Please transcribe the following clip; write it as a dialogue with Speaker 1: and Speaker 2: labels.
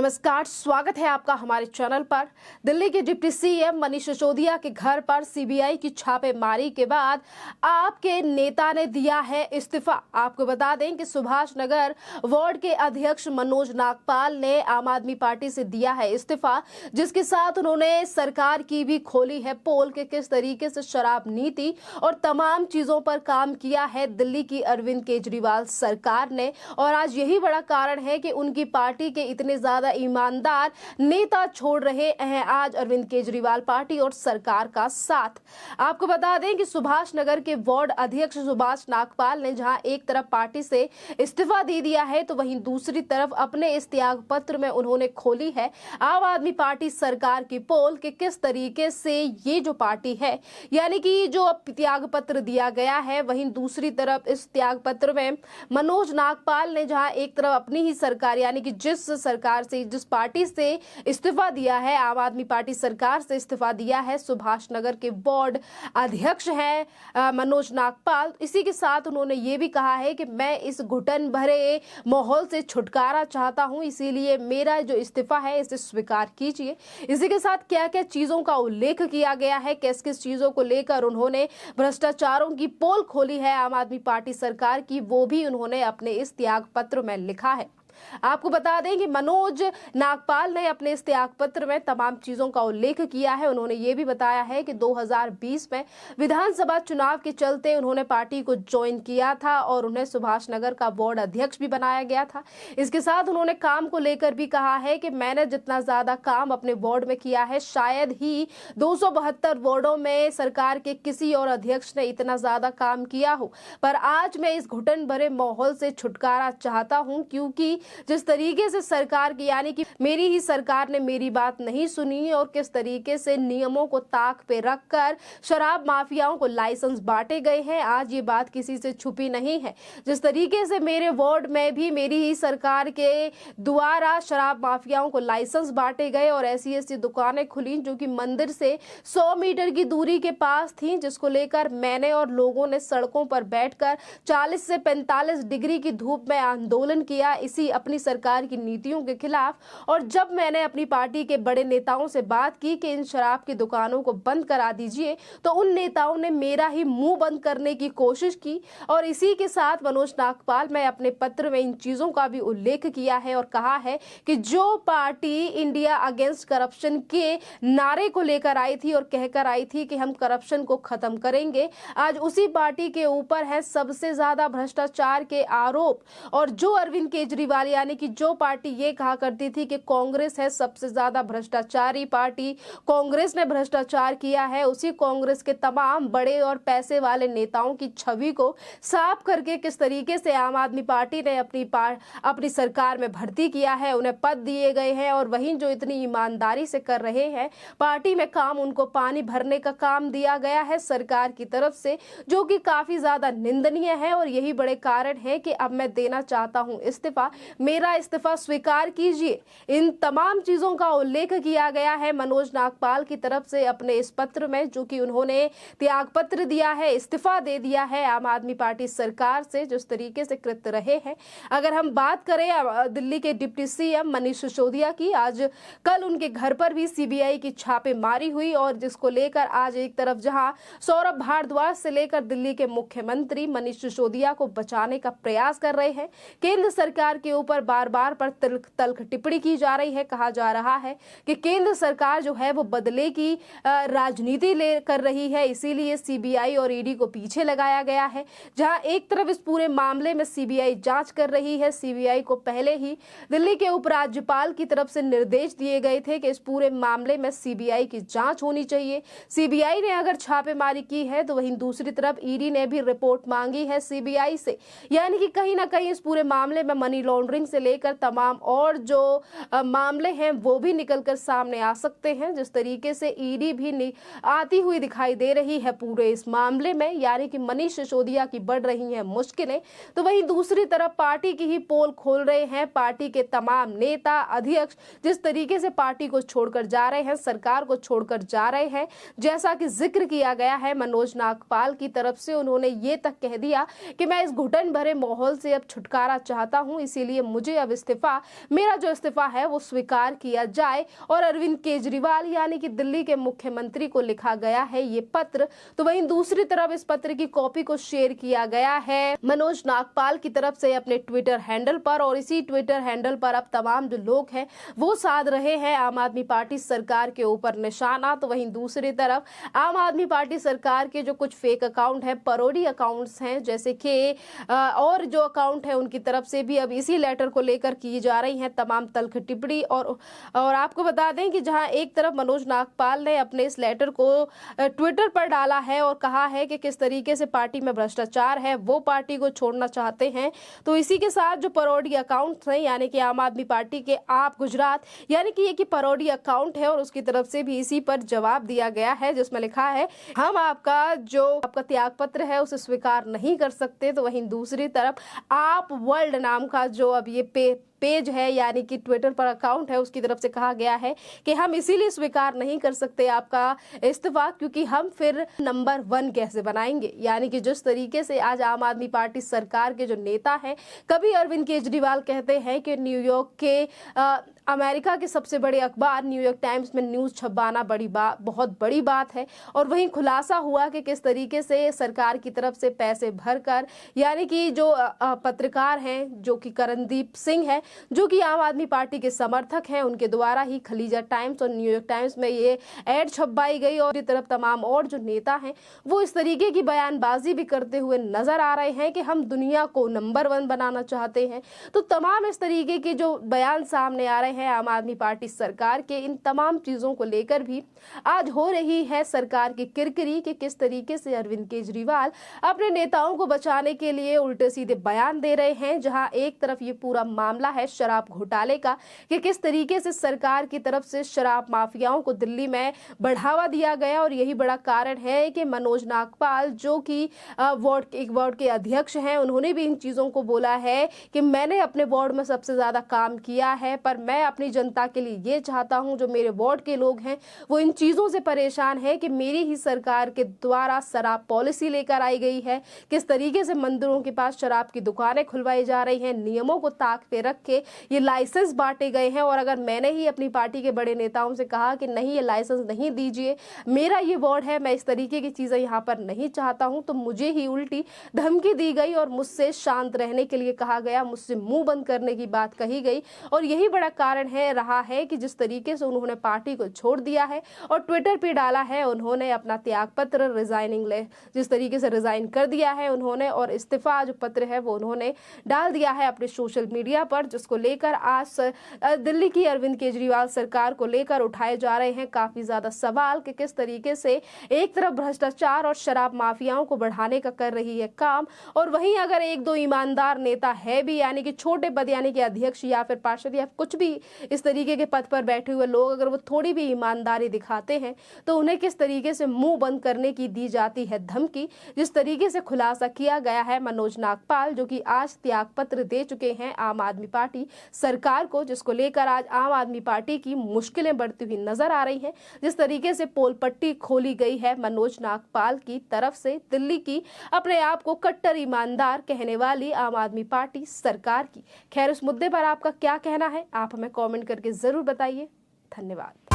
Speaker 1: नमस्कार, स्वागत है आपका हमारे चैनल पर। दिल्ली के डिप्टी सीएम मनीष सिसोदिया के घर पर सीबीआई की छापेमारी के बाद आपके नेता ने दिया है इस्तीफा। आपको बता दें कि सुभाष नगर वार्ड के अध्यक्ष मनोज नागपाल ने आम आदमी पार्टी से दिया है इस्तीफा, जिसके साथ उन्होंने सरकार की भी खोली है पोल कि किस तरीके से शराब नीति और तमाम चीजों पर काम किया है दिल्ली की अरविंद केजरीवाल सरकार ने। और आज यही बड़ा कारण है कि उनकी पार्टी के इतने ज्यादा ईमानदार नेता छोड़ रहे हैं आज अरविंद केजरीवाल पार्टी और सरकार का साथ। आपको बता दें कि सुभाष नगर के वार्ड अध्यक्ष सुभाष नागपाल ने जहां एक तरफ पार्टी से इस्तीफा दे दिया है, तो वहीं दूसरी तरफ अपने इस त्याग पत्र में उन्होंने खोली है आम आदमी पार्टी सरकार की पोल कि किस तरीके से ये जो पार्टी है, यानी कि जो अब त्याग पत्र दिया गया है, वहीं दूसरी तरफ इस त्याग पत्र में मनोज नागपाल ने जहां एक तरफ अपनी ही सरकार यानी कि जिस पार्टी से इस्तीफा दिया है, आम आदमी पार्टी सरकार से इस्तीफा दिया है, सुभाष नगर के वार्ड अध्यक्ष हैं मनोज नागपाल। इसी के साथ उन्होंने ये भी कहा है कि मैं इस घुटन भरे माहौल से छुटकारा चाहता हूं, इसीलिए मेरा जो इस्तीफा है इसे स्वीकार कीजिए। इसी के साथ क्या क्या चीजों का उल्लेख किया गया है, किस किस चीजों को लेकर उन्होंने भ्रष्टाचारों की पोल खोली है आम आदमी पार्टी सरकार की, वो भी उन्होंने अपने इस त्याग पत्र में लिखा है। आपको बता दें कि मनोज नागपाल ने अपने इस त्याग पत्र में तमाम चीजों का उल्लेख किया है। उन्होंने ये भी बताया है कि 2020 में विधानसभा चुनाव के चलते उन्होंने पार्टी को ज्वाइन किया था और उन्हें सुभाष नगर का वार्ड अध्यक्ष भी बनाया गया था। इसके साथ उन्होंने काम को लेकर भी कहा है कि मैंने जितना ज्यादा काम अपने वार्ड में किया है, शायद ही 272 वार्डों में सरकार के किसी और अध्यक्ष ने इतना ज्यादा काम किया हो। पर आज मैं इस घुटन भरे माहौल से छुटकारा चाहता हूं, क्योंकि जिस तरीके से सरकार की यानी कि मेरी ही सरकार ने मेरी बात नहीं सुनी और किस तरीके से नियमों को ताक पे रखकर शराब माफियाओं को लाइसेंस बांटे गए हैं, आज ये बात किसी से छुपी नहीं है। जिस तरीके से मेरे वार्ड में भी मेरी ही सरकार के द्वारा शराब माफियाओं को लाइसेंस बांटे गए और ऐसी ऐसी दुकानें खुली जो कि मंदिर से 100 मीटर की दूरी के पास थी, जिसको लेकर मैंने और लोगों ने सड़कों पर बैठकर 40 से 45 डिग्री की धूप में आंदोलन किया इसी अपनी सरकार की नीतियों के खिलाफ। और जब मैंने अपनी पार्टी के बड़े नेताओं से बात की कि इन शराब की दुकानों को बंद करा दीजिए, तो उन नेताओं ने मेरा ही मुंह बंद करने की कोशिश की। और इसी के साथ मनोज नागपाल मैं अपने पत्र में इन चीजों का भी उल्लेख किया है और कहा है कि जो पार्टी इंडिया अगेंस्ट करप्शन के नारे को लेकर आई थी और कहकर आई थी कि हम करप्शन को खत्म करेंगे, आज उसी पार्टी के ऊपर है सबसे ज्यादा भ्रष्टाचार के आरोप। और जो अरविंद केजरीवाल यानी कि जो पार्टी ये कहा करती थी कि कांग्रेस है सबसे ज्यादा भ्रष्टाचारी पार्टी, कांग्रेस ने भ्रष्टाचार किया है, उसी कांग्रेस के तमाम बड़े और पैसे वाले नेताओं की छवि को साफ करके किस तरीके से आम आदमी पार्टी ने अपनी सरकार में भर्ती किया है, उन्हें पद दिए गए हैं। और वहीं जो इतनी ईमानदारी से कर रहे हैं पार्टी में काम, उनको पानी भरने का काम दिया गया है सरकार की तरफ से, जो कि काफी ज्यादा निंदनीय है। और यही बड़े कारण है कि अब मैं देना चाहता हूं इस्तीफा, मेरा इस्तीफा स्वीकार कीजिए। इन तमाम चीजों का उल्लेख किया गया है मनोज नागपाल की तरफ से अपने इस पत्र में, जो कि उन्होंने त्याग पत्र दिया है, इस्तीफा दे दिया है आम आदमी पार्टी सरकार से जिस तरीके से कृत रहे हैं। अगर हम बात करें दिल्ली के डिप्टी सीएम मनीष सिसोदिया की, आज कल उनके घर पर भी सीबीआई की छापेमारी हुई और जिसको लेकर आज एक तरफ जहां सौरभ भारद्वाज से लेकर दिल्ली के मुख्यमंत्री मनीष सिसोदिया को बचाने का प्रयास कर रहे हैं, केंद्र सरकार के ऊपर बार बार पर तल्ख टिप्पणी की जा रही है। कहा जा रहा है कि केंद्र सरकार जो है वो बदले की राजनीति ले कर रही है, इसीलिए सीबीआई और ईडी को पीछे लगाया गया है। जहां एक तरफ इस पूरे मामले में सीबीआई जांच कर रही है, सीबीआई को पहले ही दिल्ली के उपराज्यपाल की तरफ से निर्देश दिए गए थे कि इस पूरे मामले में सीबीआई की जांच होनी चाहिए। सीबीआई ने अगर छापेमारी की है तो वहीं दूसरी तरफ ईडी ने भी रिपोर्ट मांगी है सीबीआई से, यानी कि कहीं ना कहीं इस पूरे मामले में मनी लॉन्ड्रिंग से लेकर तमाम और जो मामले हैं वो भी निकलकर सामने आ सकते हैं। जिस तरीके से ईडी भी आती हुई दिखाई दे रही है पूरे इस मामले में, यानी कि मनीष सिसोदिया की बढ़ रही हैं मुश्किलें, तो वहीं दूसरी तरफ पार्टी की ही पोल खोल रहे हैं पार्टी के तमाम नेता अध्यक्ष, जिस तरीके से पार्टी को छोड़कर जा रहे हैं, सरकार को छोड़कर जा रहे हैं। जैसा कि जिक्र किया गया है मनोज नागपाल की तरफ से, उन्होंने ये तक कह दिया कि मैं इस घुटन भरे माहौल से अब छुटकारा चाहता हूं, इसीलिए इसलिए मुझे अब मेरा जो इस्तीफा है वो स्वीकार किया जाए। और अरविंद केजरीवाल यानी कि दिल्ली के मुख्यमंत्री को लिखा गया है ये पत्र। तो वहीं दूसरी तरफ इस पत्र की कॉपी को शेयर किया गया है मनोज नागपाल की तरफ से अपने ट्विटर हैंडल पर, और इसी ट्विटर हैंडल पर अब तमाम जो लोग हैं वो साध रहे हैं आम आदमी पार्टी सरकार के ऊपर निशाना। तो वहीं दूसरी तरफ आम आदमी पार्टी सरकार के जो कुछ फेक अकाउंट है, परोडी अकाउंट्स हैं, जैसे कि और जो अकाउंट है उनकी तरफ से भी अब इसी लेटर को लेकर की जा रही है तमाम तल्ख टिप्पणी। और आपको बता दें कि जहां एक तरफ मनोज नागपाल ने अपने इस लेटर को ट्विटर पर डाला है और कहा है कि किस तरीके से पार्टी में भ्रष्टाचार है, वो पार्टी को छोड़ना चाहते हैं। तो इसी के साथ जो परोडी अकाउंट हैं यानी कि आम आदमी पार्टी के आप गुजरात यानी कि ये कि परोडी अकाउंट है, और उसकी तरफ से भी इसी पर जवाब दिया गया है जिसमें लिखा है हम आपका त्याग पत्र है उसे स्वीकार नहीं कर सकते। तो वहीं दूसरी तरफ आप वर्ल्ड नाम का जो अब ये पेज है यानी कि ट्विटर पर अकाउंट है उसकी तरफ से कहा गया है कि हम इसीलिए स्वीकार नहीं कर सकते आपका इस्तीफा क्योंकि हम फिर नंबर 1 कैसे बनाएंगे। यानी कि जिस तरीके से आज आम आदमी पार्टी सरकार के जो नेता हैं, कभी अरविंद केजरीवाल कहते हैं कि न्यूयॉर्क के अमेरिका के सबसे बड़े अखबार न्यूयॉर्क टाइम्स में न्यूज़ छपवाना बहुत बड़ी बात है, और वहीं खुलासा हुआ कि किस तरीके से सरकार की तरफ से पैसे भरकर यानी कि जो पत्रकार हैं जो कि करणदीप सिंह है जो कि आम आदमी पार्टी के समर्थक हैं, उनके द्वारा ही खलीजा टाइम्स और न्यूयॉर्क टाइम्स में ये ऐड छपवाई गई। और तरफ तमाम और जो नेता हैं वो इस तरीके की बयानबाजी भी करते हुए नजर आ रहे हैं कि हम दुनिया को नंबर 1 बनाना चाहते हैं। तो तमाम इस तरीके के जो बयान सामने आ रहे हैं आम आदमी पार्टी सरकार के, इन तमाम चीजों को लेकर भी आज हो रही है सरकार की किरकिरी कि किस तरीके से अरविंद केजरीवाल अपने नेताओं को बचाने के लिए उल्टे सीधे बयान दे रहे हैं। जहां एक तरफ ये पूरा मामला है शराब घोटाले का कि किस तरीके से सरकार की तरफ से शराब माफियाओं को दिल्ली में बढ़ावा दिया गया, और यही बड़ा कारण है कि मनोज नागपाल जो कि एक वार्ड के अध्यक्ष हैं, उन्होंने भी इन चीजों को बोला है कि मैंने अपने वार्ड में सबसे ज्यादा काम किया है, पर मैं अपनी जनता के लिए ये चाहता हूं जो मेरे वार्ड के लोग हैं वो इन चीजों से परेशान है कि मेरी ही सरकार के द्वारा शराब पॉलिसी लेकर आई गई है, किस तरीके से मंदिरों के पास शराब की दुकानें खुलवाई जा रही हैं, नियमों को ताक पे रख के ये लाइसेंस बांटे गए हैं। और अगर मैंने ही अपनी पार्टी के बड़े नेताओं से कहा कि नहीं ये लाइसेंस नहीं दीजिए, मेरा ये वार्ड है, मैं इस तरीके की चीजें यहाँ पर नहीं चाहता हूँ, तो मुझे ही उल्टी धमकी दी गई और मुझसे शांत रहने के लिए कहा गया, मुझसे मुंह बंद करने की बात कही गई। और यही बड़ा कारण रहा है कि जिस तरीके से उन्होंने पार्टी को छोड़ दिया है और ट्विटर पे डाला है उन्होंने अपना त्याग पत्र जिस तरीके से रिजाइन कर दिया है उन्होंने, और इस्तीफा जो पत्र है वो उन्होंने डाल दिया है अपने सोशल मीडिया पर, जिसको लेकर आज दिल्ली की अरविंद केजरीवाल सरकार को लेकर उठाए जा रहे हैं काफी ज्यादा सवाल कि किस तरीके से एक तरफ भ्रष्टाचार और शराब माफियाओं को बढ़ाने का कर रही है काम, और वहीं अगर एक दो ईमानदार नेता है भी यानी कि छोटे पद यानी कि अध्यक्ष या फिर पार्षद या कुछ भी इस तरीके के पद पर बैठे हुए लोग अगर वो थोड़ी भी ईमानदारी दिखाते हैं तो उन्हें किस तरीके से मुंह बंद करने की दी जाती है धमकी। जिस तरीके से खुलासा किया गया है मनोज नागपाल जो कि आज त्याग पत्र दे चुके हैं आम आदमी पार्टी सरकार को, जिसको लेकर आज आम आदमी पार्टी की मुश्किलें बढ़ती हुई नजर आ रही हैं। जिस तरीके से पोल पट्टी खोली गई है मनोज नागपाल की तरफ से दिल्ली की अपने आप को कट्टर ईमानदार कहने वाली आम आदमी पार्टी सरकार की। खैर, इस मुद्दे पर आपका क्या कहना है आप हमें कमेंट करके जरूर बताइए। धन्यवाद।